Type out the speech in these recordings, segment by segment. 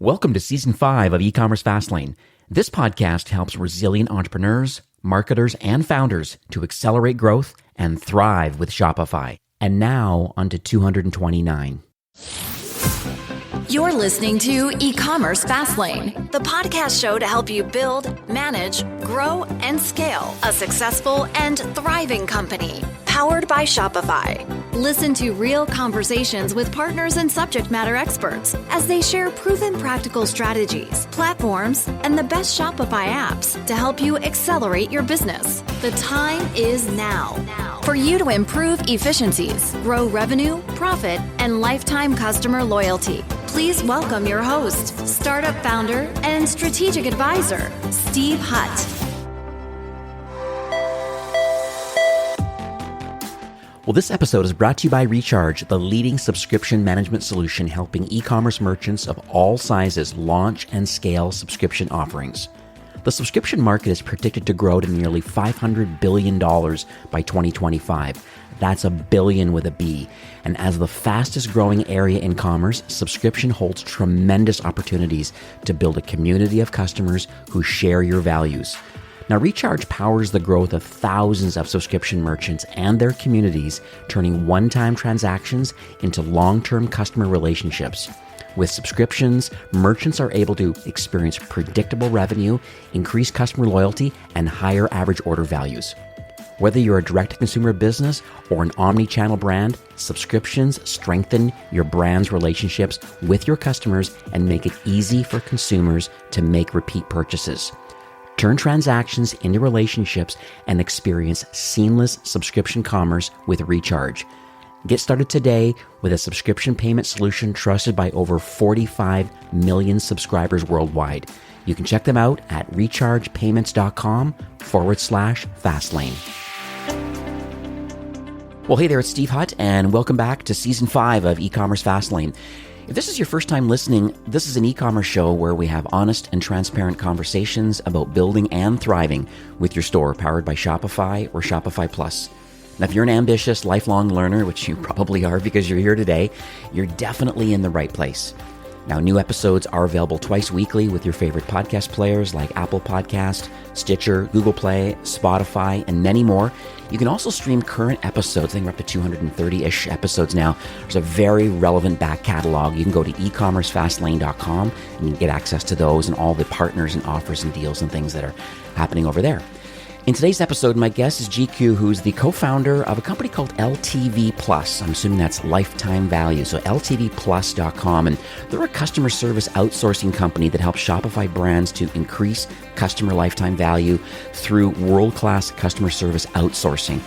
Welcome to Season 5 of eCommerce Fastlane. This podcast helps resilient entrepreneurs, marketers, and founders to accelerate growth and thrive with Shopify. And now, on to 229. You're listening to eCommerce Fastlane, the podcast show to help you build, manage, grow, and scale a successful and thriving company, powered by Shopify. Listen to real conversations with partners and subject matter experts as they share proven practical strategies, platforms, and the best Shopify apps to help you accelerate your business. The time is now for you to improve efficiencies, grow revenue, profit, and lifetime customer loyalty. Please welcome your host, startup founder and strategic advisor, Steve Hutt. Well, this episode is brought to you by Recharge, the leading subscription management solution helping e-commerce merchants of all sizes launch and scale subscription offerings. The subscription market is predicted to grow to nearly $500 billion by 2025. That's a billion with a B. And as the fastest growing area in commerce, subscription holds tremendous opportunities to build a community of customers who share your values. Now, Recharge powers the growth of thousands of subscription merchants and their communities, turning one-time transactions into long-term customer relationships. With subscriptions, merchants are able to experience predictable revenue, increase customer loyalty, and higher average order values. Whether you're a direct-to-consumer business or an omnichannel brand, subscriptions strengthen your brand's relationships with your customers and make it easy for consumers to make repeat purchases. Turn transactions into relationships and experience seamless subscription commerce with Recharge. Get started today with a subscription payment solution trusted by over 45 million subscribers worldwide. You can check them out at rechargepayments.com/fastlane. Well, hey there, it's Steve Hutt, and welcome back to Season 5 of eCommerce Fastlane. If this is your first time listening, this is an e-commerce show where we have honest and transparent conversations about building and thriving with your store powered by Shopify or Shopify Plus. Now, if you're an ambitious, lifelong learner, which you probably are because you're here today, you're definitely in the right place. Now, new episodes are available twice weekly with your favorite podcast players like Apple Podcast, Stitcher, Google Play, Spotify, and many more. You can also stream current episodes. I think we're up to 230-ish episodes now. There's a very relevant back catalog. You can go to ecommercefastlane.com and you can get access to those and all the partners and offers and deals and things that are happening over there. In today's episode, my guest is GQ, who's the co-founder of a company called LTVplus. I'm assuming that's lifetime value, so LTVplus.com. And they're a customer service outsourcing company that helps Shopify brands to increase customer lifetime value through world-class customer service outsourcing.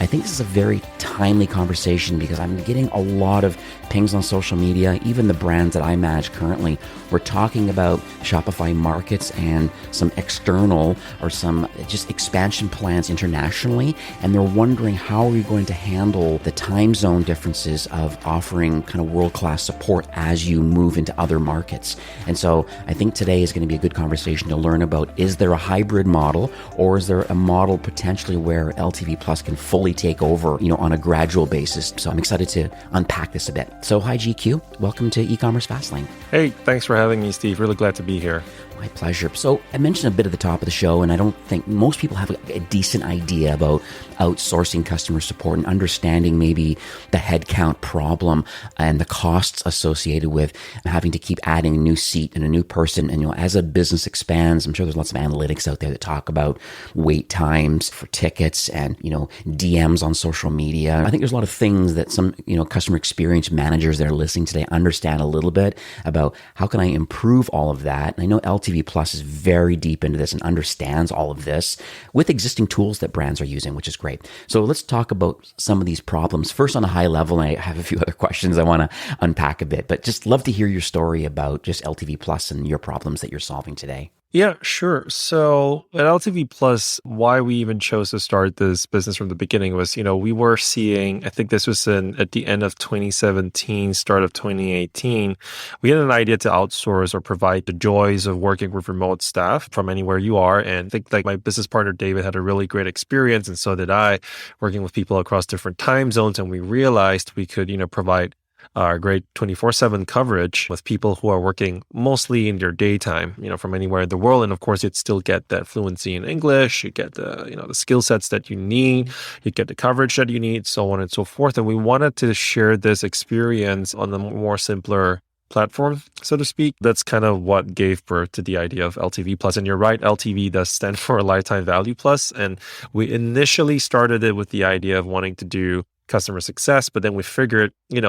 I think this is a very timely conversation because I'm getting a lot of pings on social media, even the brands that I manage currently. We're talking about Shopify markets and some external or some just expansion plans internationally. And they're wondering how are we going to handle the time zone differences of offering kind of world-class support as you move into other markets. And so I think today is going to be a good conversation to learn about, is there a hybrid model or is there a model potentially where LTV Plus can fully take over, on a gradual basis. So I'm excited to unpack this a bit. So hi GQ, welcome to eCommerce Fastlane. Hey, thanks for having me, Steve. Really glad to be here. My pleasure. So I mentioned a bit at the top of the show, and I don't think most people have a decent idea about outsourcing customer support and understanding maybe the headcount problem and the costs associated with having to keep adding a new seat and a new person. And as a business expands, I'm sure there's lots of analytics out there that talk about wait times for tickets and, DMs on social media. I think there's a lot of things that some, customer experience managers that are listening today understand a little bit about how can I improve all of that. And I know LTV Plus is very deep into this and understands all of this with existing tools that brands are using, which is great. So let's talk about some of these problems. First, on a high level, and I have a few other questions I want to unpack a bit, but just love to hear your story about just LTV Plus and your problems that you're solving today. Yeah, sure. So at LTV Plus, why we even chose to start this business from the beginning was, we were seeing, I think this was at the end of 2017, start of 2018, we had an idea to outsource or provide the joys of working with remote staff from anywhere you are. And I think my business partner, David, had a really great experience. And so did I, working with people across different time zones. And we realized we could, provide great 24/7 coverage with people who are working mostly in their daytime, from anywhere in the world. And of course, you'd still get that fluency in English, you get the skill sets that you need, you get the coverage that you need, so on and so forth. And we wanted to share this experience on a more simpler platform, so to speak. That's kind of what gave birth to the idea of LTV Plus. And you're right, LTV does stand for lifetime value plus. And we initially started it with the idea of wanting to do customer success, but then we figured, I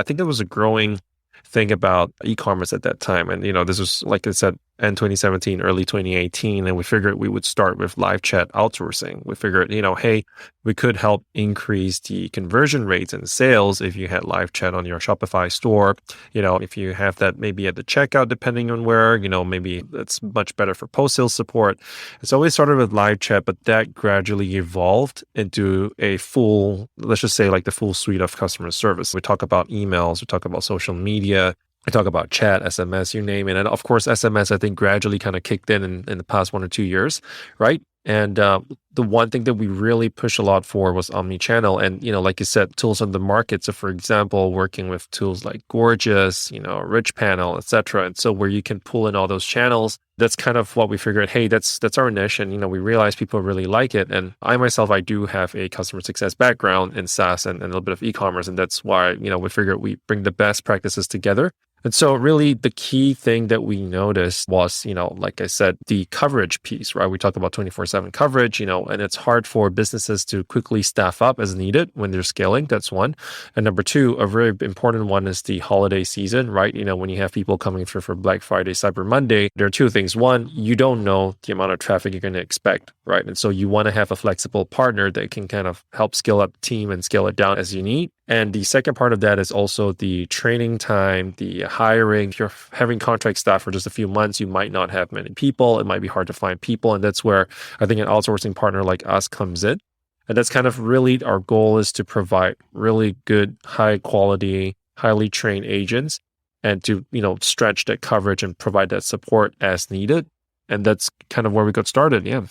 think there was a growing thing about e-commerce at that time. And, this was, like I said, end 2017, early 2018. And we figured we would start with live chat outsourcing. We figured, hey, we could help increase the conversion rates and sales if you had live chat on your Shopify store. If you have that maybe at the checkout, depending on where, maybe that's much better for post-sale support. So we started with live chat, but that gradually evolved into a full, let's just say like the full suite of customer service. We talk about emails, we talk about social media, I talk about chat, SMS, you name it. And of course, SMS, I think, gradually kind of kicked in the past 1 or 2 years, right? And the one thing that we really push a lot for was omnichannel. And, like you said, tools on the market. So for example, working with tools like Gorgeous, Rich Panel, etc. And so where you can pull in all those channels, that's kind of what we figured, hey, that's our niche. And, we realize people really like it. And I myself, I do have a customer success background in SaaS and a little bit of e-commerce. And that's why, we figured we bring the best practices together. And so really the key thing that we noticed was, like I said, the coverage piece, right? We talk about 24/7 coverage, and it's hard for businesses to quickly staff up as needed when they're scaling. That's one. And number two, a very important one is the holiday season, right? When you have people coming through for Black Friday, Cyber Monday, there are two things. One, you don't know the amount of traffic you're going to expect, right? And so you want to have a flexible partner that can kind of help scale up the team and scale it down as you need. And the second part of that is also the training time, the hiring. If you're having contract staff for just a few months, you might not have many people. It might be hard to find people. And that's where I think an outsourcing partner like us comes in. And that's kind of really our goal, is to provide really good, high quality, highly trained agents and to, stretch that coverage and provide that support as needed. And that's kind of where we got started. Yeah.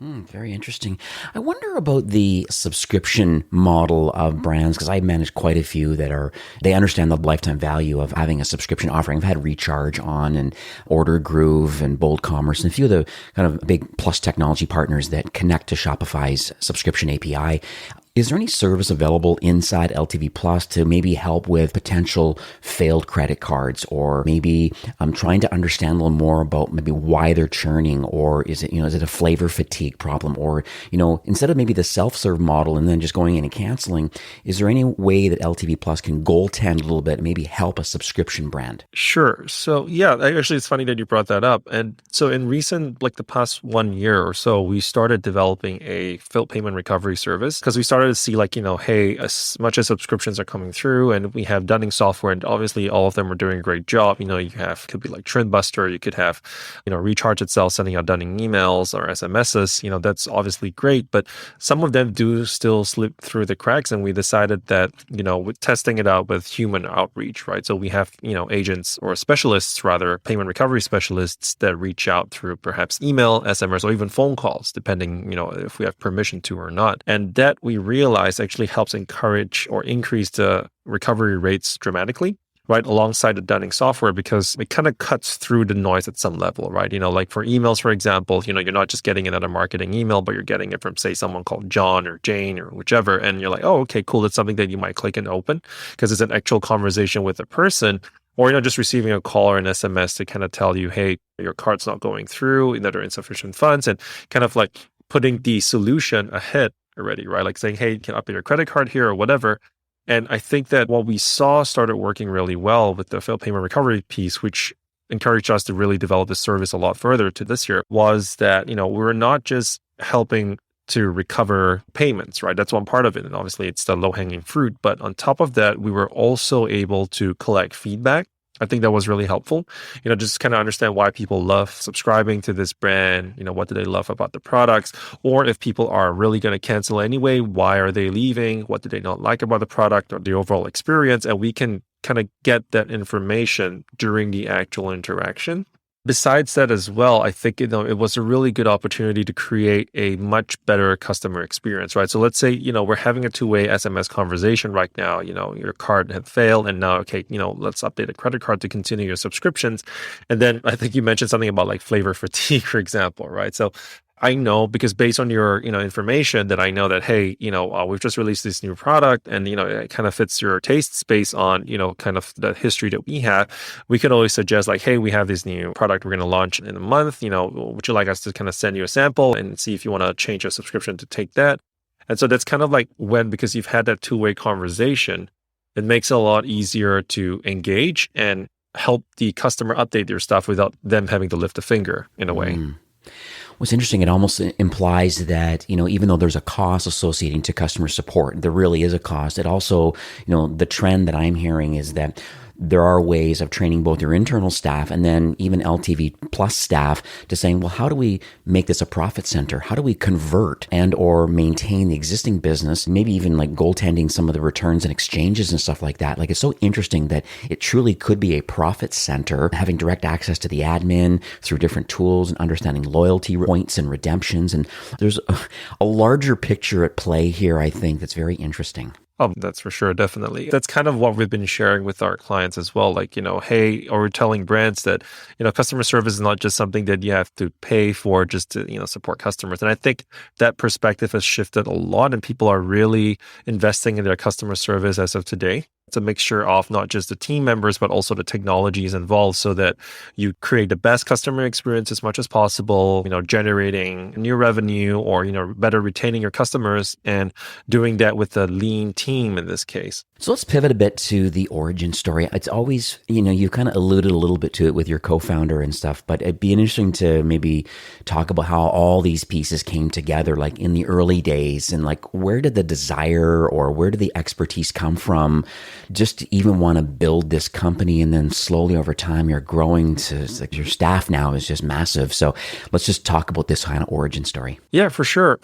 Very interesting. I wonder about the subscription model of brands, because I manage quite a few they understand the lifetime value of having a subscription offering. I've had Recharge on and Order Groove and Bold Commerce and a few of the kind of big Plus technology partners that connect to Shopify's subscription API. Is there any service available inside LTV Plus to maybe help with potential failed credit cards, or maybe trying to understand a little more about maybe why they're churning, or is it a flavor fatigue problem, or instead of maybe the self-serve model and then just going in and canceling, is there any way that LTV Plus can goaltend a little bit and maybe help a subscription brand? Sure. So yeah, actually it's funny that you brought that up. And so in recent, like the past 1 year or so, we started developing a failed payment recovery service, because we started to see hey, as much as subscriptions are coming through and we have Dunning software, and obviously all of them are doing a great job. Could be like Trendbuster, you could have, Recharge itself sending out Dunning emails or SMSs, that's obviously great, but some of them do still slip through the cracks. And we decided that, with testing it out with human outreach, right? So we have, agents or specialists, rather, payment recovery specialists that reach out through perhaps email, SMS, or even phone calls, depending, if we have permission to or not. And that we realize actually helps encourage or increase the recovery rates dramatically, right, alongside the Dunning software, because it kind of cuts through the noise at some level, right? Like for emails, for example, you're not just getting another marketing email, but you're getting it from, say, someone called John or Jane or whichever. And you're like, oh, okay, cool. That's something that you might click and open because it's an actual conversation with a person. Or, just receiving a call or an SMS to kind of tell you, hey, your card's not going through, there are insufficient funds, and kind of like putting the solution ahead already, right? Like saying, hey, you can update your credit card here or whatever. And I think that what we saw started working really well with the failed payment recovery piece, which encouraged us to really develop this service a lot further to this year, was that, we're not just helping to recover payments, right? That's one part of it. And obviously it's the low-hanging fruit. But on top of that, we were also able to collect feedback. I think that was really helpful, just kind of understand why people love subscribing to this brand, what do they love about the products, or if people are really going to cancel anyway, why are they leaving? What do they not like about the product or the overall experience? And we can kind of get that information during the actual interaction. Besides that as well, I think it was a really good opportunity to create a much better customer experience, right? So let's say we're having a two-way SMS conversation right now. Your card had failed, and now let's update a credit card to continue your subscriptions. And then I think you mentioned something about like flavor fatigue, for example, right? So I know because based on your information that I know that hey we've just released this new product and it kind of fits your tastes based on kind of the history that we have. We can always suggest like, hey, we have this new product we're going to launch in a month. Would you like us to kind of send you a sample and see if you want to change your subscription to take that? And so that's kind of like because you've had that two-way conversation, it makes it a lot easier to engage and help the customer update their stuff without them having to lift a finger in a way. What's interesting, it almost implies that, even though there's a cost associating to customer support, there really is a cost. It also, the trend that I'm hearing is that there are ways of training both your internal staff and then even LTVplus staff to saying, well, how do we make this a profit center? How do we convert and or maintain the existing business? Maybe even like goaltending some of the returns and exchanges and stuff like that. Like it's so interesting that it truly could be a profit center, having direct access to the admin through different tools and understanding loyalty points and redemptions. And there's a larger picture at play here, I think, that's very interesting. Oh, that's for sure. Definitely. That's kind of what we've been sharing with our clients as well. Like, hey, or we're telling brands that, customer service is not just something that you have to pay for just to, support customers. And I think that perspective has shifted a lot and people are really investing in their customer service as of today. It's a mixture of not just the team members, but also the technologies involved so that you create the best customer experience as much as possible, generating new revenue or, better retaining your customers and doing that with a lean team in this case. So let's pivot a bit to the origin story. It's always, you kind of alluded a little bit to it with your co-founder and stuff, but it'd be interesting to maybe talk about how all these pieces came together, like in the early days, and like where did the desire or where did the expertise come from just to even want to build this company? And then slowly over time, you're growing to like your staff now is just massive. So let's just talk about this kind of origin story. Yeah, for sure.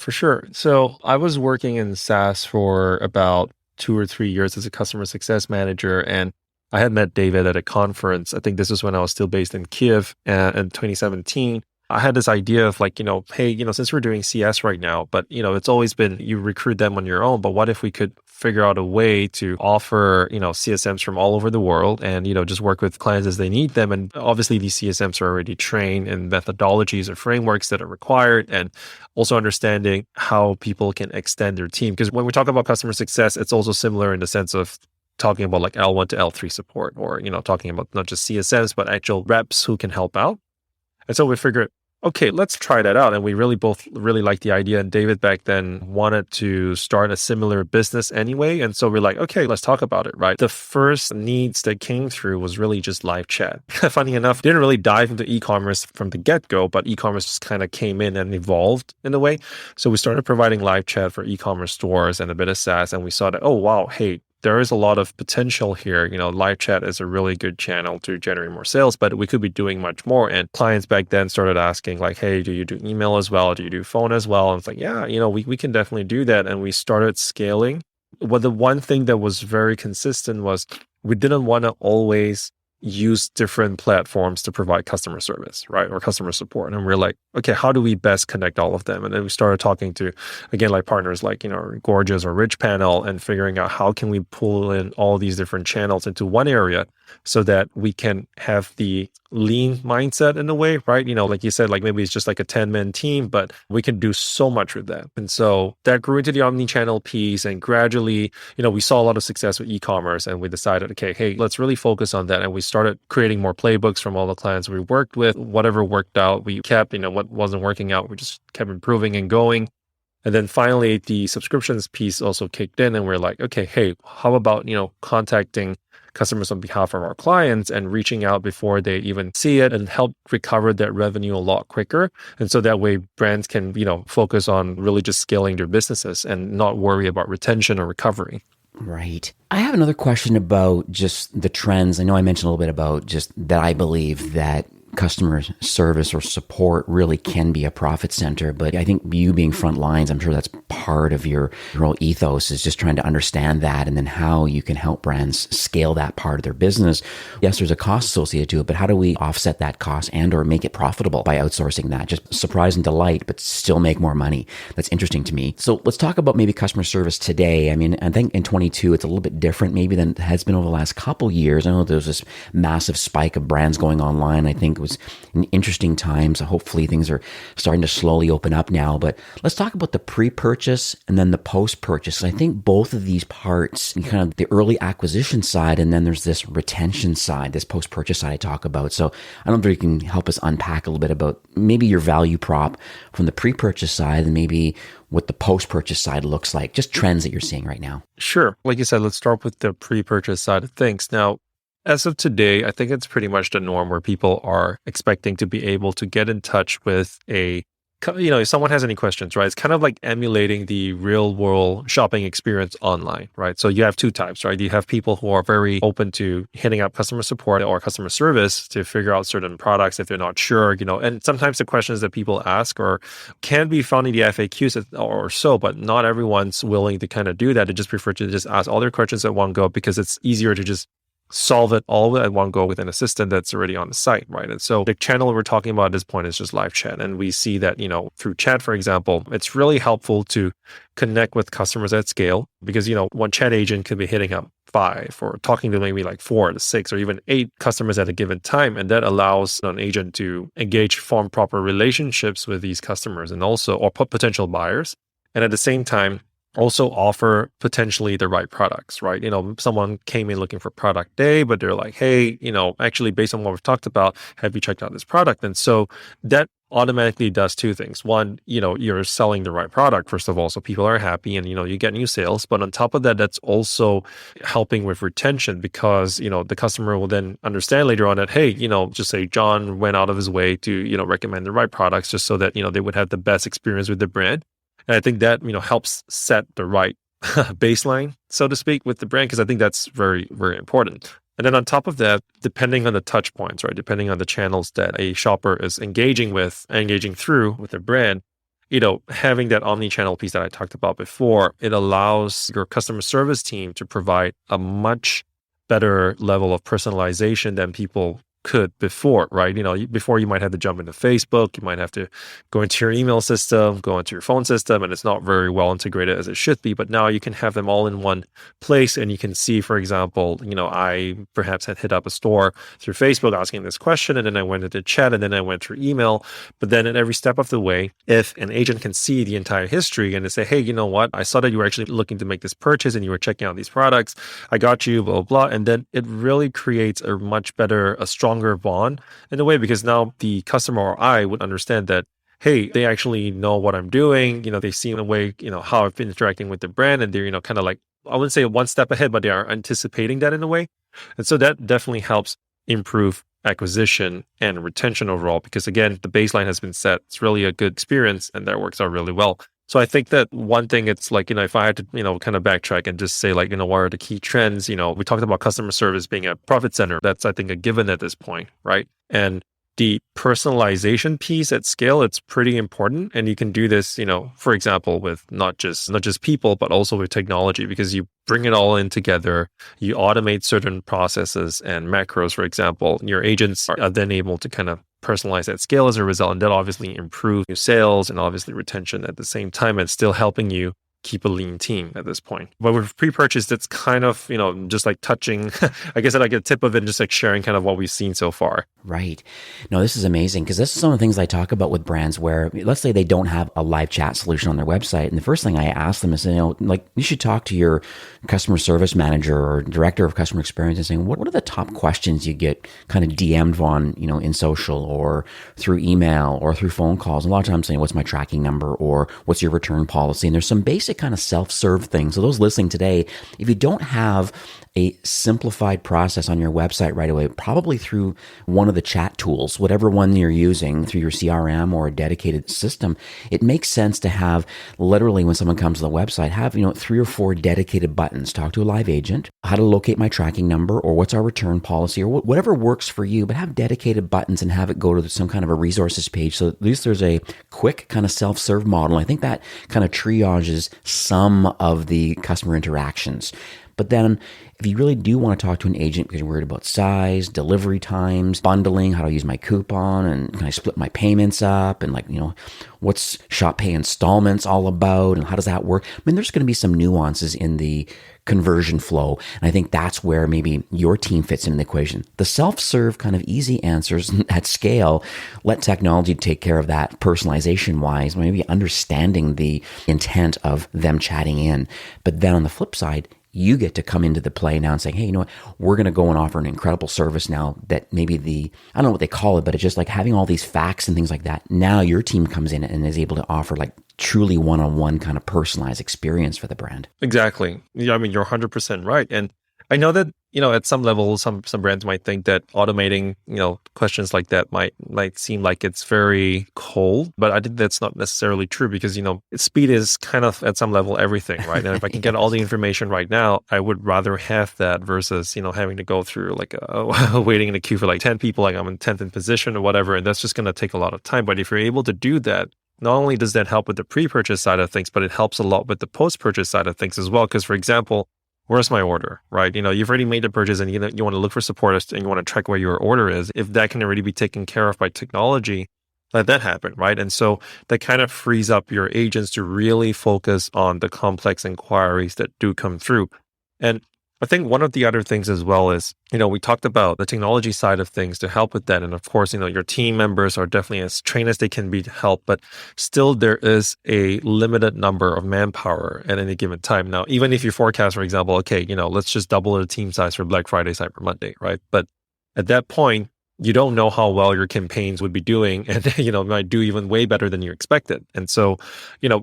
So I was working in SaaS for about 2 or 3 years as a customer success manager. And I had met David at a conference. I think this was when I was still based in Kiev in 2017. I had this idea of like, hey, since we're doing CS right now, but, it's always been you recruit them on your own. But what if we could figure out a way to offer, CSMs from all over the world and, just work with clients as they need them. And obviously these CSMs are already trained in methodologies or frameworks that are required and also understanding how people can extend their team. Because when we talk about customer success, it's also similar in the sense of talking about like L1 to L3 support or, talking about not just CSMs, but actual reps who can help out. And so we figured, okay, let's try that out. And we both really liked the idea. And David back then wanted to start a similar business anyway. And so we're like, okay, let's talk about it, right? The first needs that came through was really just live chat. Funny enough, didn't really dive into e-commerce from the get-go, but e-commerce just kind of came in and evolved in a way. So we started providing live chat for e-commerce stores and a bit of SaaS. And we saw that, oh, wow, hey, there is a lot of potential here. Live chat is a really good channel to generate more sales, but we could be doing much more. And clients back then started asking like, hey, do you do email as well? Do you do phone as well? And it's like, yeah, we can definitely do that. And we started scaling. Well, the one thing that was very consistent was we didn't want to always use different platforms to provide customer service, right? Or customer support. And we're like, okay, how do we best connect all of them? And then we started talking to, again, like partners like, Gorgeous or Rich Panel and figuring out how can we pull in all these different channels into one area so that we can have the lean mindset in a way, right? Like you said, like maybe it's just like a 10-man team, but we can do so much with that. And so that grew into the omnichannel piece. And gradually, we saw a lot of success with e-commerce and we decided, okay, hey, let's really focus on that. And we started creating more playbooks from all the clients we worked with. Whatever worked out, we kept, what wasn't working out, we just kept improving and going. And then finally, the subscriptions piece also kicked in and we're like, okay, hey, how about, contacting customers on behalf of our clients and reaching out before they even see it and help recover that revenue a lot quicker. And so that way brands can, focus on really just scaling their businesses and not worry about retention or recovery. Right. I have another question about just the trends. I know I mentioned a little bit about just that I believe that customer service or support really can be a profit center. But I think you being front lines, I'm sure that's part of your whole ethos, is just trying to understand that and then how you can help brands scale that part of their business. Yes, there's a cost associated to it, but how do we offset that cost and or make it profitable by outsourcing that? Just surprise and delight, but still make more money. That's interesting to me. So let's talk about maybe customer service today. I mean, I think in 22, it's a little bit different maybe than it has been over the last couple years. I know there was this massive spike of brands going online. I think it was an interesting time. So hopefully things are starting to slowly open up now. But let's talk about the pre-purchase and then the post-purchase. I think both of these parts, kind of the early acquisition side, and then there's this retention side, this post-purchase side I talk about. So I don't know if you can help us unpack a little bit about maybe your value prop from the pre-purchase side and maybe what the post-purchase side looks like, just trends that you're seeing right now. Sure. Like you said, let's start with the pre-purchase side of things. Now, as of today, I think it's pretty much the norm where people are expecting to be able to get in touch with if someone has any questions, right? It's kind of like emulating the real world shopping experience online, right? So you have two types, right? You have people who are very open to hitting up customer support or customer service to figure out certain products if they're not sure, and sometimes the questions that people ask or can be found in the FAQs or so, but not everyone's willing to kind of do that. They just prefer to just ask all their questions at one go because it's easier to just solve it all at one go with an assistant that's already on the site, right? And so the channel we're talking about at this point is just live chat. And we see that, through chat, for example, it's really helpful to connect with customers at scale because, one chat agent could be hitting up 5 or talking to maybe like 4 to 6 or even 8 customers at a given time. And that allows an agent to form proper relationships with these customers and also, or potential buyers. And at the same time, also offer potentially the right products, right? Someone came in looking for product A, but they're like, hey, actually based on what we've talked about, have you checked out this product? And so that automatically does two things. One, you're selling the right product, first of all, so people are happy and, you get new sales. But on top of that, that's also helping with retention because, the customer will then understand later on that, hey, just say John went out of his way to, recommend the right products just so that, they would have the best experience with the brand. And I think that, helps set the right baseline, so to speak, with the brand, because I think that's very, very important. And then on top of that, depending on the touch points, right, depending on the channels that a shopper is engaging through with their brand, having that omnichannel piece that I talked about before, it allows your customer service team to provide a much better level of personalization than people could before, right? Before you might have to jump into Facebook, you might have to go into your email system, go into your phone system, and it's not very well integrated as it should be. But now you can have them all in one place and you can see, for example, I perhaps had hit up a store through Facebook asking this question, and then I went into chat, and then I went through email. But then at every step of the way, if an agent can see the entire history and they say, hey, you know what? I saw that you were actually looking to make this purchase and you were checking out these products. I got you, blah, blah, blah. And then it really creates a much better, a stronger bond in a way, because now the customer or I would understand that, hey, they actually know what I'm doing. They've seen the way, how I've been interacting with the brand, and they're, kind of like, I wouldn't say one step ahead, but they are anticipating that in a way. And so that definitely helps improve acquisition and retention overall, because again, the baseline has been set. It's really a good experience and that works out really well. So I think that one thing, it's like, if I had to, kind of backtrack and just say like, what are the key trends? We talked about customer service being a profit center. That's, I think, a given at this point, right? And the personalization piece at scale, it's pretty important. And you can do this, for example, with not just people, but also with technology, because you bring it all in together. You automate certain processes and macros, for example. Your agents are then able to kind of personalize at scale as a result. And that obviously improves your sales and obviously retention at the same time, and still helping you keep a lean team at this point. But with pre-purchase, that's kind of, just like touching, I guess, like a tip of it, and just like sharing kind of what we've seen so far. Right. No, this is amazing, because this is some of the things I talk about with brands where, let's say they don't have a live chat solution on their website. And the first thing I ask them is, you should talk to your customer service manager or director of customer experience and saying, what are the top questions you get kind of DM'd on, in social or through email or through phone calls? And a lot of times saying, what's my tracking number, or what's your return policy? And there's some basic kind of self-serve things. So those listening today, if you don't have a simplified process on your website right away, probably through one of the chat tools, whatever one you're using through your CRM or a dedicated system, it makes sense to have literally when someone comes to the website, have, 3 or 4 dedicated buttons. Talk to a live agent, how to locate my tracking number, or what's our return policy, or whatever works for you, but have dedicated buttons and have it go to some kind of a resources page. So at least there's a quick kind of self-serve model. I think that kind of triages some of the customer interactions. But then if you really do want to talk to an agent because you're worried about size, delivery times, bundling, how to use my coupon, and can I split my payments up, and what's Shop Pay installments all about, and how does that work? I mean, there's going to be some nuances in the conversion flow. And I think that's where maybe your team fits in the equation. The self-serve kind of easy answers at scale, let technology take care of that personalization wise, maybe understanding the intent of them chatting in. But then on the flip side, you get to come into the play now and say, hey, you know what? We're going to go and offer an incredible service now that maybe I don't know what they call it, but it's just like having all these facts and things like that. Now your team comes in and is able to offer like truly one-on-one kind of personalized experience for the brand. Exactly. Yeah, I mean, you're 100% right. And I know that, at some level, some brands might think that automating, questions like that might seem like it's very cold, but I think that's not necessarily true because, speed is kind of at some level everything, right? And if I can get all the information right now, I would rather have that versus, having to go through like waiting in a queue for like 10 people, like I'm in 10th in position or whatever. And that's just going to take a lot of time. But if you're able to do that, not only does that help with the pre-purchase side of things, but it helps a lot with the post-purchase side of things as well. Because for example, where's my order, right? You've already made the purchase and you want to look for support and you want to track where your order is. If that can already be taken care of by technology, let that happen, right? And so that kind of frees up your agents to really focus on the complex inquiries that do come through. And I think one of the other things as well is, we talked about the technology side of things to help with that. And of course, your team members are definitely as trained as they can be to help, but still there is a limited number of manpower at any given time. Now, even if you forecast, for example, okay, let's just double the team size for Black Friday, Cyber Monday, right? But at that point, you don't know how well your campaigns would be doing and, might do even way better than you expected. And so,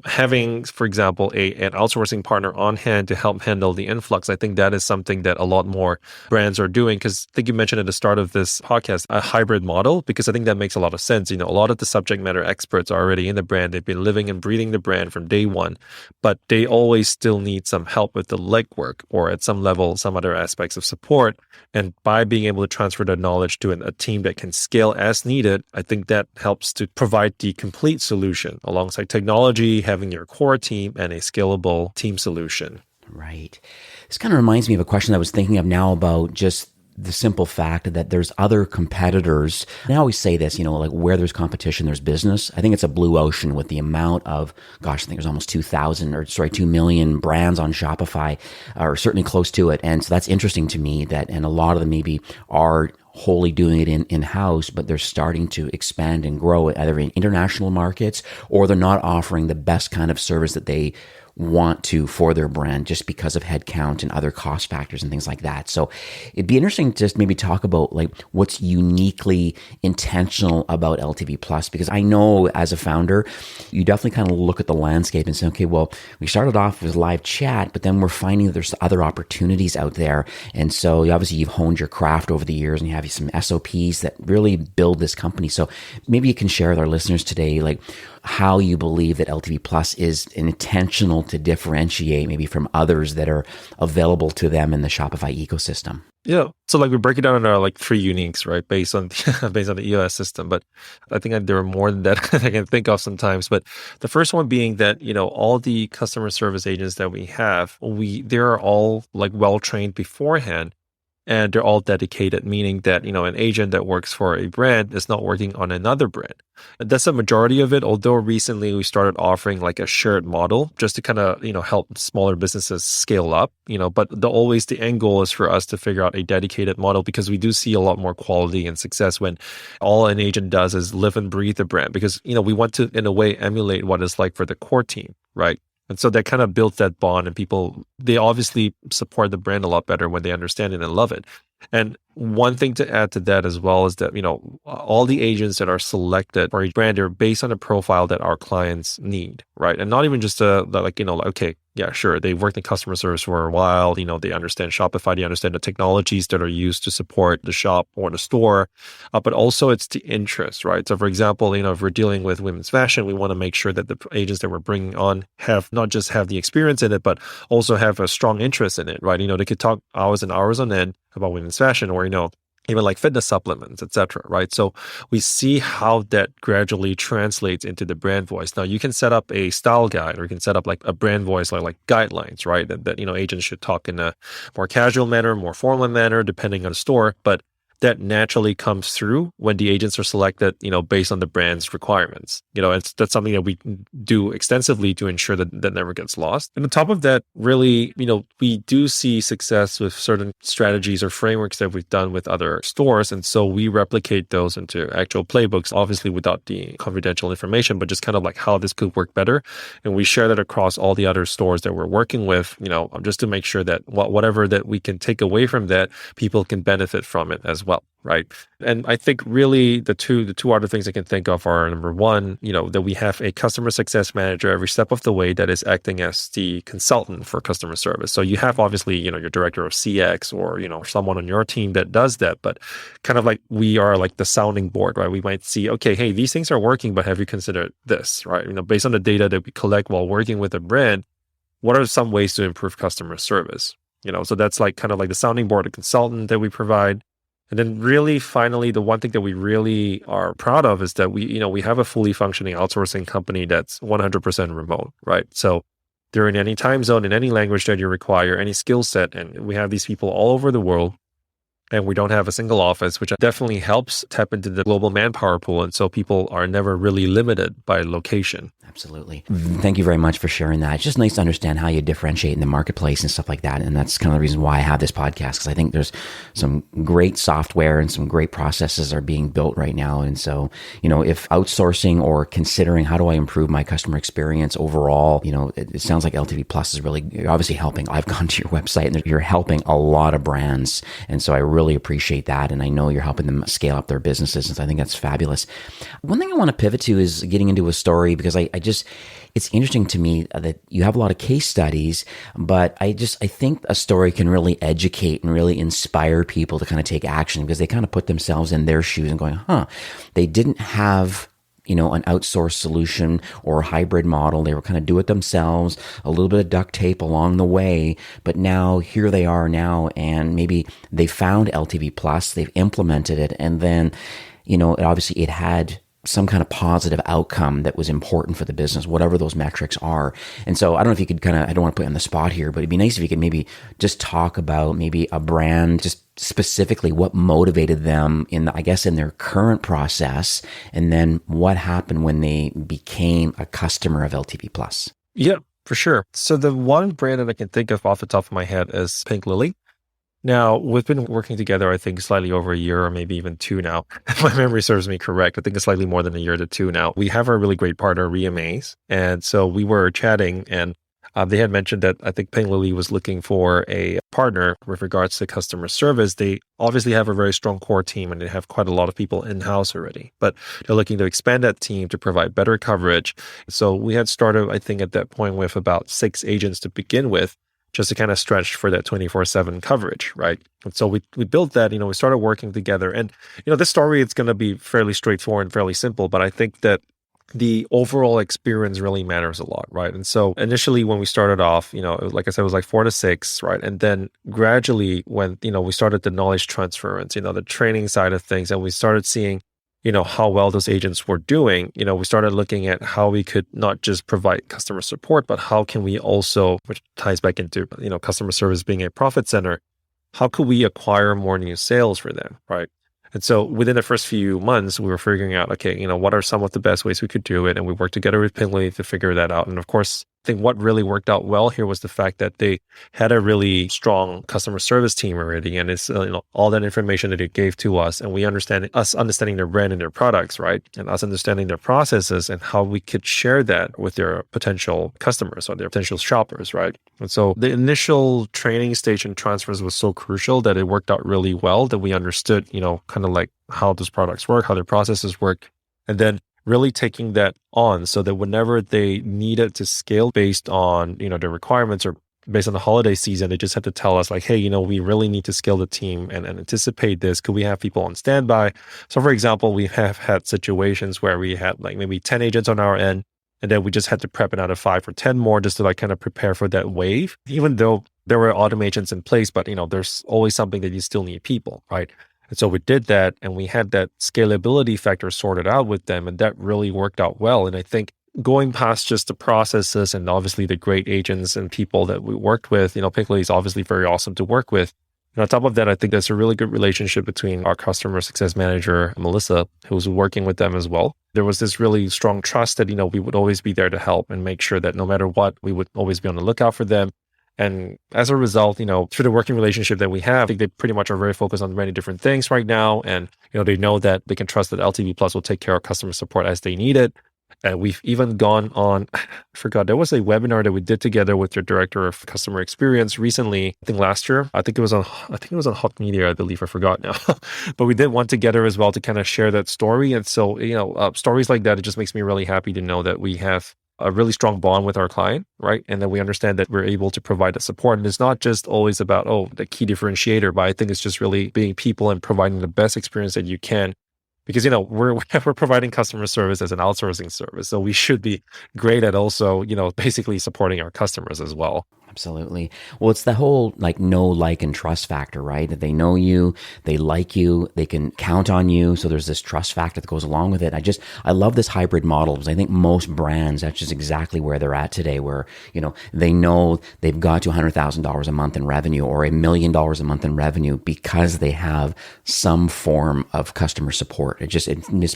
having, for example, an outsourcing partner on hand to help handle the influx, I think that is something that a lot more brands are doing. Because I think you mentioned at the start of this podcast, a hybrid model, because I think that makes a lot of sense. A lot of the subject matter experts are already in the brand. They've been living and breathing the brand from day one, but they always still need some help with the legwork or at some level, some other aspects of support. And by being able to transfer that knowledge to a team that can scale as needed, I think that helps to provide the complete solution alongside technology, having your core team and a scalable team solution. Right. This kind of reminds me of a question I was thinking of now about just the simple fact that there's other competitors. And I always say this, like where there's competition, there's business. I think it's a blue ocean with the amount of, I think there's almost 2 million brands on Shopify, or certainly close to it. And so that's interesting to me and a lot of them maybe are wholly doing it in-house, but they're starting to expand and grow either in international markets or they're not offering the best kind of service that they want to for their brand just because of headcount and other cost factors and things like that. So it'd be interesting to just maybe talk about like what's uniquely intentional about LTV Plus, because I know as a founder, you definitely kind of look at the landscape and say, okay, well, we started off with live chat, but then we're finding that there's other opportunities out there. And so obviously you've honed your craft over the years and you have some SOPs that really build this company. So maybe you can share with our listeners today, like how you believe that LTV Plus is intentional to differentiate maybe from others that are available to them in the Shopify ecosystem. Yeah. So like we break it down into like 3 uniques, right? Based on the EOS system. But I think there are more than that I can think of sometimes. But the first one being that, all the customer service agents that we have, they're all like well-trained beforehand. And they're all dedicated, meaning that, an agent that works for a brand is not working on another brand. And that's the majority of it, although recently we started offering like a shared model just to kind of, help smaller businesses scale up, but the end goal is for us to figure out a dedicated model because we do see a lot more quality and success when all an agent does is live and breathe the brand because, we want to, in a way, emulate what it's like for the core team, right? And so that kind of built that bond and people, they obviously support the brand a lot better when they understand it and love it. And one thing to add to that as well is that, all the agents that are selected for each brand are based on a profile that our clients need, right? And not even just okay, yeah, sure, they worked in customer service for a while, they understand Shopify, they understand the technologies that are used to support the shop or the store, but also it's the interest, right? So for example, if we're dealing with women's fashion, we want to make sure that the agents that we're bringing on have not just have the experience in it, but also have a strong interest in it, right? They could talk hours and hours on end about women's fashion or, even like fitness supplements, etc. Right? So we see how that gradually translates into the brand voice. Now you can set up a style guide, or you can set up like a brand voice, like guidelines, right? That agents should talk in a more casual manner, more formal manner, depending on the store. But that naturally comes through when the agents are selected, based on the brand's requirements. That's something that we do extensively to ensure that that never gets lost. And on top of that, really, we do see success with certain strategies or frameworks that we've done with other stores. And so we replicate those into actual playbooks, obviously without the confidential information, but just kind of like how this could work better. And we share that across all the other stores that we're working with, just to make sure that whatever that we can take away from that, people can benefit from it as well. Right. And I think really the two other things I can think of are, number one, that we have a customer success manager every step of the way that is acting as the consultant for customer service. So you have obviously, your director of CX or, someone on your team that does that, but kind of like we are like the sounding board, right? We might see, okay, hey, these things are working, but have you considered this, right? Based on the data that we collect while working with a brand, what are some ways to improve customer service? So that's like kind of like the sounding board, a consultant that we provide. And then really finally, the one thing that we really are proud of is that we have a fully functioning outsourcing company that's 100% remote, right? So they're in any time zone, in any language that you require, any skill set. And we have these people all over the world. And we don't have a single office, which definitely helps tap into the global manpower pool. And so people are never really limited by location. Absolutely. Thank you very much for sharing that. It's just nice to understand how you differentiate in the marketplace and stuff like that. And that's kind of the reason why I have this podcast, because I think there's some great software and some great processes are being built right now. And so, if outsourcing or considering how do I improve my customer experience overall, it sounds like LTV Plus is really obviously helping. I've gone to your website and you're helping a lot of brands. And so I really appreciate that. And I know you're helping them scale up their businesses. And so I think that's fabulous. One thing I want to pivot to is getting into a story, because it's interesting to me that you have a lot of case studies, but I think a story can really educate and really inspire people to kind of take action, because they kind of put themselves in their shoes and going, they didn't have an outsourced solution or a hybrid model. They were kind of do it themselves, a little bit of duct tape along the way, but now here they are now, and maybe they found LTV Plus, they've implemented it, and then, obviously it had some kind of positive outcome that was important for the business, whatever those metrics are. And so I don't know if you could I don't want to put you on the spot here, but it'd be nice if you could maybe just talk about maybe a brand, just specifically what motivated them in their current process, and then what happened when they became a customer of LTV Plus. Yeah, for sure. So the one brand that I can think of off the top of my head is Pink Lily. Now, we've been working together, I think, slightly over a year or maybe even two now. If my memory serves me correct, I think it's slightly more than a year to two now. We have a really great partner, Reamaze. And so we were chatting, and they had mentioned that I think Pink Lily was looking for a partner with regards to customer service. They obviously have a very strong core team, and they have quite a lot of people in-house already. But they're looking to expand that team to provide better coverage. So we had started, I think, at that point with about 6 agents to begin with, just to kind of stretch for that 24/7 coverage, right? And so we built that, we started working together. And, this story, it's going to be fairly straightforward and fairly simple, but I think that the overall experience really matters a lot, right? And so initially when we started off, like I said, it was like 4 to 6, right? And then gradually when, we started the knowledge transference, the training side of things, and we started seeing how well those agents were doing, we started looking at how we could not just provide customer support, but how can we also, which ties back into, customer service being a profit center, how could we acquire more new sales for them, right? And so within the first few months, we were figuring out, okay, what are some of the best ways we could do it? And we worked together with Pinley to figure that out. And of course, think what really worked out well here was the fact that they had a really strong customer service team already, and it's all that information that it gave to us, and we understanding their brand and their products, right, and us understanding their processes and how we could share that with their potential customers or their potential shoppers, right. And so the initial training stage and transfers was so crucial that it worked out really well, that we understood, kind of like how those products work, how their processes work, and then really taking that on so that whenever they needed to scale based on, their requirements or based on the holiday season, they just had to tell us like, hey, we really need to scale the team and anticipate this. Could we have people on standby? So for example, we have had situations where we had like maybe 10 agents on our end, and then we just had to prep another 5 or 10 more just to like kind of prepare for that wave, even though there were automations in place, but there's always something that you still need people, right? And so we did that, and we had that scalability factor sorted out with them, and that really worked out well. And I think going past just the processes and obviously the great agents and people that we worked with, Pickley is obviously very awesome to work with. And on top of that, I think there's a really good relationship between our customer success manager, Melissa, who was working with them as well. There was this really strong trust that, we would always be there to help and make sure that no matter what, we would always be on the lookout for them. And as a result, through the working relationship that we have, I think they pretty much are very focused on many different things right now. And, they know that they can trust that LTVplus will take care of customer support as they need it. And we've even gone on, I forgot, there was a webinar that we did together with your director of customer experience recently, I think last year. I think it was on Hot Media, I believe. I forgot now. But we did one together as well to kind of share that story. And so, stories like that, it just makes me really happy to know that we have a really strong bond with our client, right? And then we understand that we're able to provide that support. And it's not just always about, the key differentiator, but I think it's just really being people and providing the best experience that you can. Because, we're providing customer service as an outsourcing service. So we should be great at also, basically supporting our customers as well. Absolutely. Well, it's the whole know, like, and trust factor, right? That they know you, they like you, they can count on you. So there's this trust factor that goes along with it. I love this hybrid model because I think most brands, that's just exactly where they're at today, where, they know they've got to $100,000 a month in revenue or $1 million a month in revenue because they have some form of customer support. It just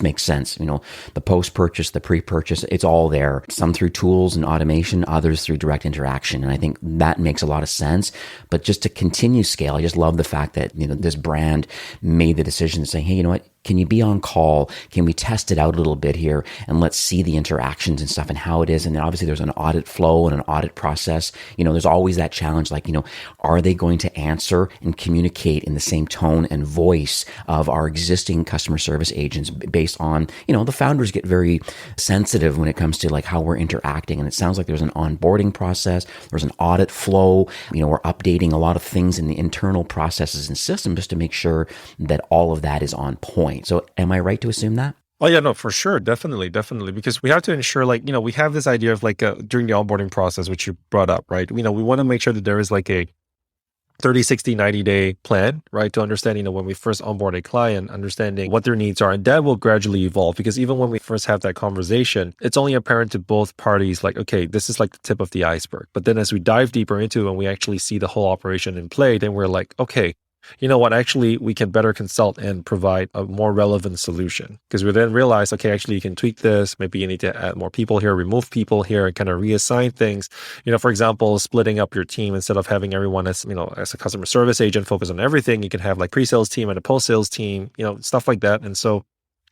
makes sense. The post-purchase, the pre-purchase, it's all there. Some through tools and automation, others through direct interaction. And I think that makes a lot of sense. But just to continue scale, I just love the fact that, this brand made the decision to say, hey, you know what? Can you be on call? Can we test it out a little bit here and let's see the interactions and stuff and how it is? And then obviously there's an audit flow and an audit process. There's always that challenge, like, are they going to answer and communicate in the same tone and voice of our existing customer service agents based on, the founders get very sensitive when it comes to like how we're interacting. And it sounds like there's an onboarding process. There's an audit flow. We're updating a lot of things in the internal processes and systems just to make sure that all of that is on point. So am I right to assume that? Oh yeah, no, for sure. Definitely. Because we have to ensure we have this idea of during the onboarding process, which you brought up, right? We want to make sure that there is like a 30, 60, 90-day plan, right? To understand, when we first onboard a client, understanding what their needs are. And that will gradually evolve because even when we first have that conversation, it's only apparent to both parties, like, okay, this is like the tip of the iceberg. But then as we dive deeper into it and we actually see the whole operation in play, then we're like, okay, you know what, actually, we can better consult and provide a more relevant solution. Because we then realize, okay, actually, you can tweak this. Maybe you need to add more people here, remove people here, and kind of reassign things. For example, splitting up your team instead of having everyone as a customer service agent focus on everything. You can have like pre-sales team and a post-sales team, stuff like that. And so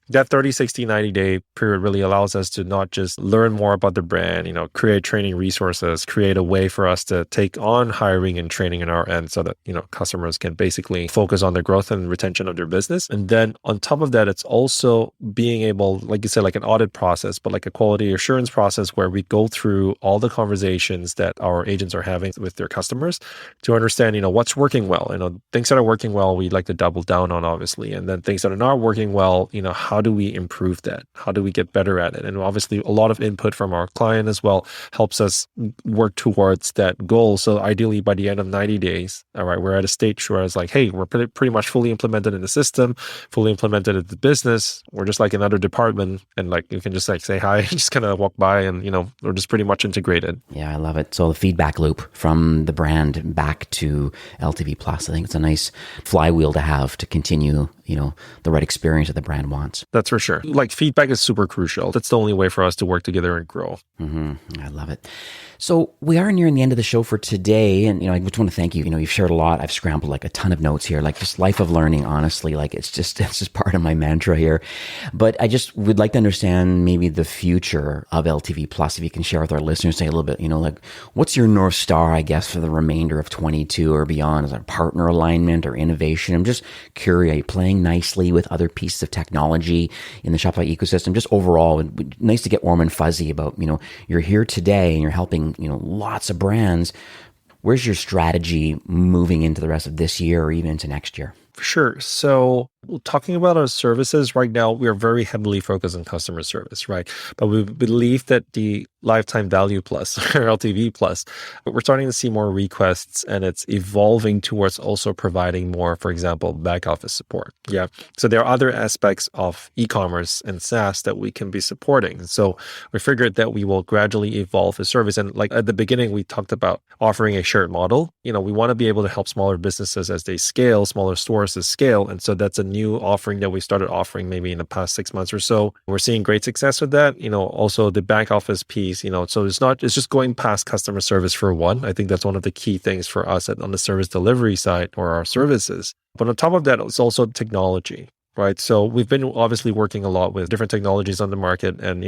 that 30, 60, 90-day period really allows us to not just learn more about the brand, create training resources, create a way for us to take on hiring and training in our end so that, customers can basically focus on the growth and retention of their business. And then on top of that, it's also being able, like you said, like an audit process, but like a quality assurance process where we go through all the conversations that our agents are having with their customers to understand, what's working well. Things that are working well, we'd like to double down on, obviously. And then things that are not working well, how do we improve that? How do we get better at it? And obviously a lot of input from our client as well helps us work towards that goal. So ideally by the end of 90 days, all right, we're at a stage where it's like, hey, we're pretty much fully implemented in the system, fully implemented in the business. We're just like another department and like you can just like say hi, just kind of walk by and, we're just pretty much integrated. Yeah, I love it. So the feedback loop from the brand back to LTVplus, I think it's a nice flywheel to have to continue the right experience that the brand wants. That's for sure. Like feedback is super crucial. That's the only way for us to work together and grow. I love it. So we are nearing the end of the show for today. And, I just want to thank you. You've shared a lot. I've scrambled like a ton of notes here, like just life of learning, honestly. Like it's just part of my mantra here. But I just would like to understand maybe the future of LTV Plus. If you can share with our listeners, say a little bit, like what's your North Star, I guess, for the remainder of 22 or beyond? Is it partner alignment or innovation? I'm just curious, are you playing nicely with other pieces of technology in the Shopify ecosystem? Just overall, it'd be nice to get warm and fuzzy about, you're here today and you're helping lots of brands. Where's your strategy moving into the rest of this year or even into next year? For sure. So talking about our services right now, we are very heavily focused on customer service, right? But we believe that the lifetime value plus or LTV plus, we're starting to see more requests and it's evolving towards also providing more, for example, back office support. Yeah. So there are other aspects of e-commerce and SaaS that we can be supporting. So we figured that we will gradually evolve the service. And like at the beginning, we talked about offering a shared model. We want to be able to help smaller businesses as they scale, smaller stores as scale. And so that's a new offering that we started offering maybe in the past 6 months or so. We're seeing great success with that. Also the back office piece, so it's just going past customer service for one. I think that's one of the key things for us on the service delivery side or our services. But on top of that, it's also technology. Right. So we've been obviously working a lot with different technologies on the market and,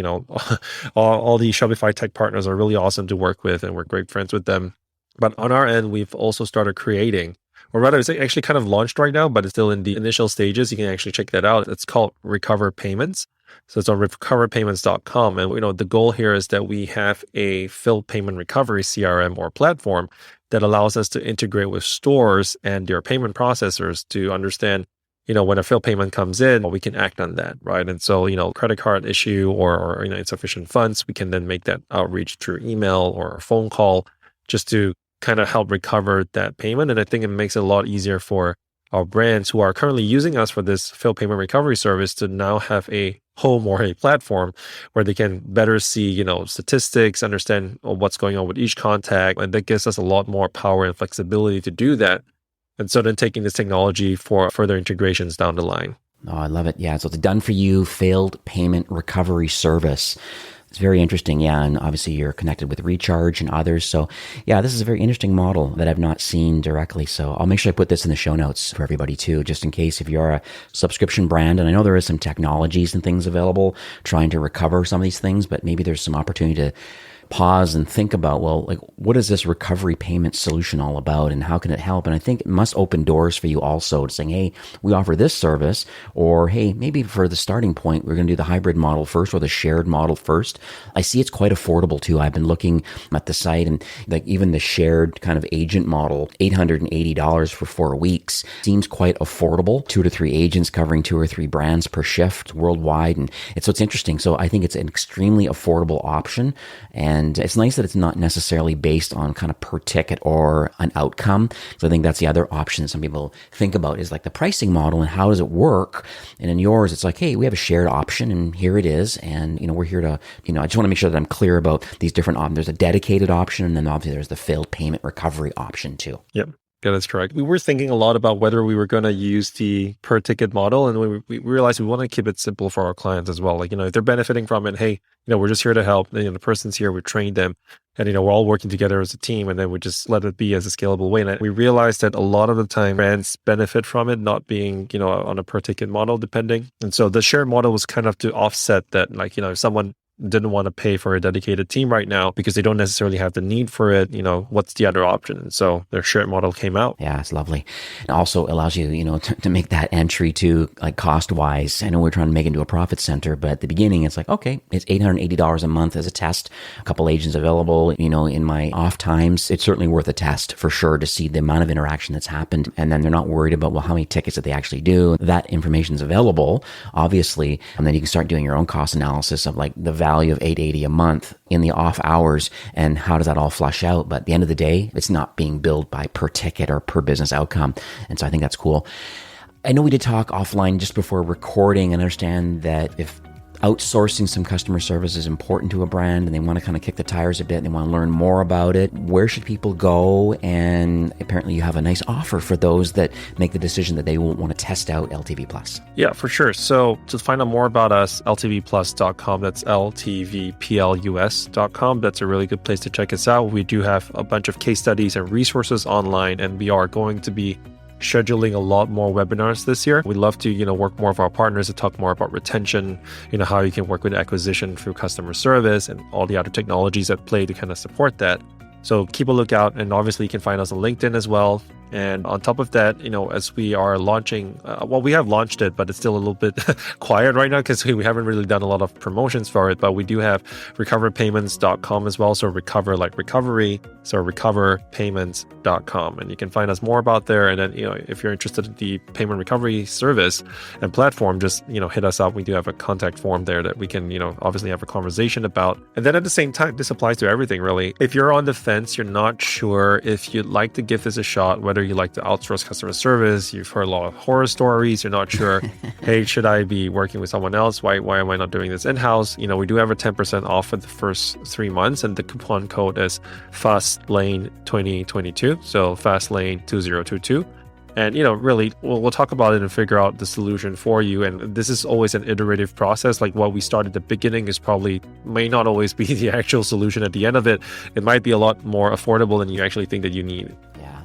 all the Shopify tech partners are really awesome to work with and we're great friends with them. But on our end, we've also started creating, or rather it's actually kind of launched right now, but it's still in the initial stages. You can actually check that out. It's called Recover Payments. So it's on recoverpayments.com. And, the goal here is that we have a fill payment recovery CRM or platform that allows us to integrate with stores and their payment processors to understand, when a failed payment comes in, we can act on that, right? And so, credit card issue or insufficient funds, we can then make that outreach through email or a phone call just to kind of help recover that payment. And I think it makes it a lot easier for our brands who are currently using us for this failed payment recovery service to now have a home or a platform where they can better see, statistics, understand what's going on with each contact. And that gives us a lot more power and flexibility to do that. And so then taking this technology for further integrations down the line. Oh, I love it. Yeah. So it's a done for you failed payment recovery service. It's very interesting. Yeah. And obviously you're connected with Recharge and others. So yeah, this is a very interesting model that I've not seen directly. So I'll make sure I put this in the show notes for everybody too, just in case if you're a subscription brand. And I know there is some technologies and things available trying to recover some of these things, but maybe there's some opportunity to pause and think about, well, like, what is this recovery payment solution all about and how can it help? And I think it must open doors for you also to saying, hey, we offer this service, or hey, maybe for the starting point, we're going to do the hybrid model first or the shared model first. I see it's quite affordable too. I've been looking at the site and like even the shared kind of agent model, $880 for 4 weeks seems quite affordable. 2 to 3 agents covering 2 or 3 brands per shift worldwide. And so it's interesting. So I think it's an extremely affordable option. And it's nice that it's not necessarily based on kind of per ticket or an outcome. So I think that's the other option that some people think about is like the pricing model and how does it work? And in yours, it's like, hey, we have a shared option and here it is. And, we're here to, I just want to make sure that I'm clear about these different options. There's a dedicated option and then obviously there's the failed payment recovery option too. Yep. Yeah, that's correct. We were thinking a lot about whether we were going to use the per ticket model, and we realized we want to keep it simple for our clients as well. Like, if they're benefiting from it, hey, we're just here to help. The person's here, we train them, and we're all working together as a team, and then we just let it be as a scalable way. And we realized that a lot of the time brands benefit from it not being, on a per ticket model depending. And so the shared model was kind of to offset that, like, if someone didn't want to pay for a dedicated team right now because they don't necessarily have the need for it, what's the other option? And so their shared model came out. Yeah, it's lovely. It also allows you, to make that entry to like cost wise. I know we're trying to make it into a profit center, but at the beginning it's like, okay, it's $880 a month as a test, a couple agents available, in my off times. It's certainly worth a test for sure to see the amount of interaction that's happened. And then they're not worried about, well, how many tickets did they actually do? That information is available, obviously. And then you can start doing your own cost analysis of like the value of $880 a month in the off hours and how does that all flush out. But at the end of the day, it's not being billed by per ticket or per business outcome. And so I think that's cool. I know we did talk offline just before recording and understand that if outsourcing some customer service is important to a brand and they want to kind of kick the tires a bit and they want to learn more about it, where should people go? And apparently you have a nice offer for those that make the decision that they won't want to test out LTV Plus. Yeah, for sure. So to find out more about us, LTVplus.com, that's LTVplus.com. That's a really good place to check us out. We do have a bunch of case studies and resources online, and we are going to be scheduling a lot more webinars this year. We'd love to, work more with our partners to talk more about retention, how you can work with acquisition through customer service and all the other technologies at play to kind of support that. So keep a lookout, and obviously you can find us on LinkedIn as well. And on top of that, as we are launching, we have launched it, but it's still a little bit quiet right now because we haven't really done a lot of promotions for it. But we do have recoverpayments.com as well. So recover like recovery. So recoverpayments.com. And you can find us more about there. And then, if you're interested in the payment recovery service and platform, just, hit us up. We do have a contact form there that we can, obviously have a conversation about. And then at the same time, this applies to everything really. If you're on the fence, you're not sure if you'd like to give this a shot, whether you like to outsource customer service, you've heard a lot of horror stories, you're not sure, hey, should I be working with someone else? Why am I not doing this in-house? We do have a 10% off for the first 3 months, and the coupon code is FASTLANE2022, so FASTLANE2022. And, really, we'll talk about it and figure out the solution for you. And this is always an iterative process. Like what we started at the beginning may not always be the actual solution at the end of it. It might be a lot more affordable than you actually think that you need.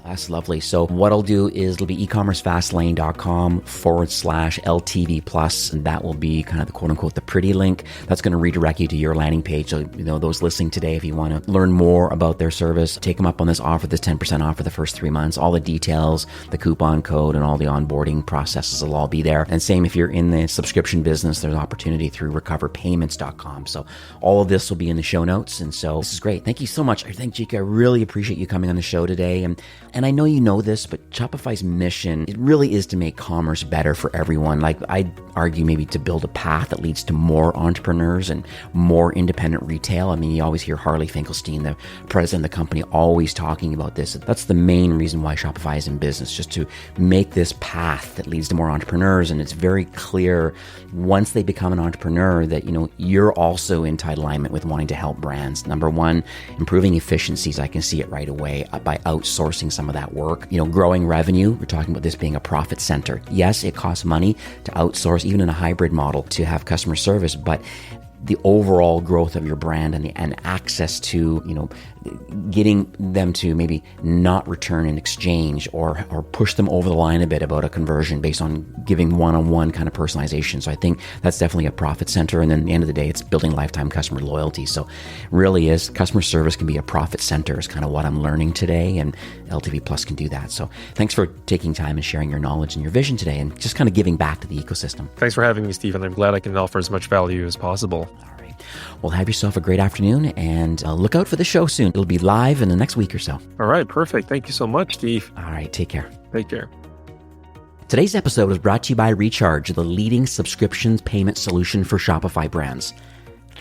That's lovely. So what I'll do is it'll be ecommercefastlane.com/LTV Plus, and that will be kind of the quote unquote the pretty link. That's going to redirect you to your landing page. So, those listening today, if you want to learn more about their service, take them up on this offer, this 10% off for the first 3 months. All the details, the coupon code, and all the onboarding processes will all be there. And same if you're in the subscription business, there's opportunity through recoverpayments.com. So all of this will be in the show notes. And so this is great. Thank you so much. I think, Jika, I really appreciate you coming on the show today. And I know you know this, but Shopify's mission, it really is to make commerce better for everyone. Like I'd argue maybe to build a path that leads to more entrepreneurs and more independent retail. I mean, you always hear Harley Finkelstein, the president of the company, always talking about this. That's the main reason why Shopify is in business, just to make this path that leads to more entrepreneurs. And it's very clear once they become an entrepreneur that, you're also in tight alignment with wanting to help brands. Number one, improving efficiencies. I can see it right away by outsourcing some of that work. Growing revenue. We're talking about this being a profit center. Yes, it costs money to outsource, even in a hybrid model, to have customer service, but the overall growth of your brand and access to, getting them to maybe not return in exchange or push them over the line a bit about a conversion based on giving one-on-one kind of personalization. So I think that's definitely a profit center. And then at the end of the day, it's building lifetime customer loyalty. So really is customer service can be a profit center is kind of what I'm learning today. And LTV Plus can do that. So thanks for taking time and sharing your knowledge and your vision today and just kind of giving back to the ecosystem. Thanks for having me, Stephen. I'm glad I can offer as much value as possible. Well, have yourself a great afternoon and look out for the show soon. It'll be live in the next week or so. All right. Perfect. Thank you so much, Steve. All right. Take care. Take care. Today's episode was brought to you by Recharge, the leading subscriptions payment solution for Shopify brands.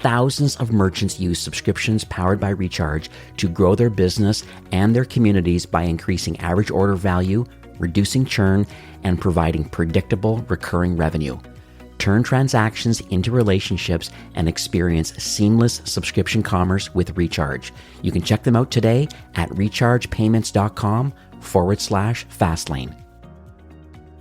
Thousands of merchants use subscriptions powered by Recharge to grow their business and their communities by increasing average order value, reducing churn, and providing predictable recurring revenue. Turn transactions into relationships and experience seamless subscription commerce with Recharge. You can check them out today at rechargepayments.com/fastlane.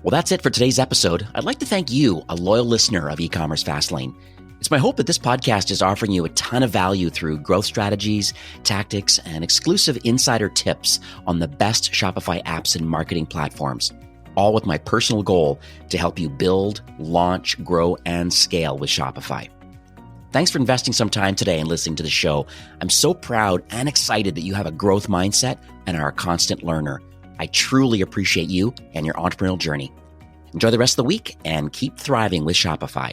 Well, that's it for today's episode. I'd like to thank you, a loyal listener of eCommerce Fastlane. It's my hope that this podcast is offering you a ton of value through growth strategies, tactics, and exclusive insider tips on the best Shopify apps and marketing platforms. All with my personal goal to help you build, launch, grow, and scale with Shopify. Thanks for investing some time today and listening to the show. I'm so proud and excited that you have a growth mindset and are a constant learner. I truly appreciate you and your entrepreneurial journey. Enjoy the rest of the week and keep thriving with Shopify.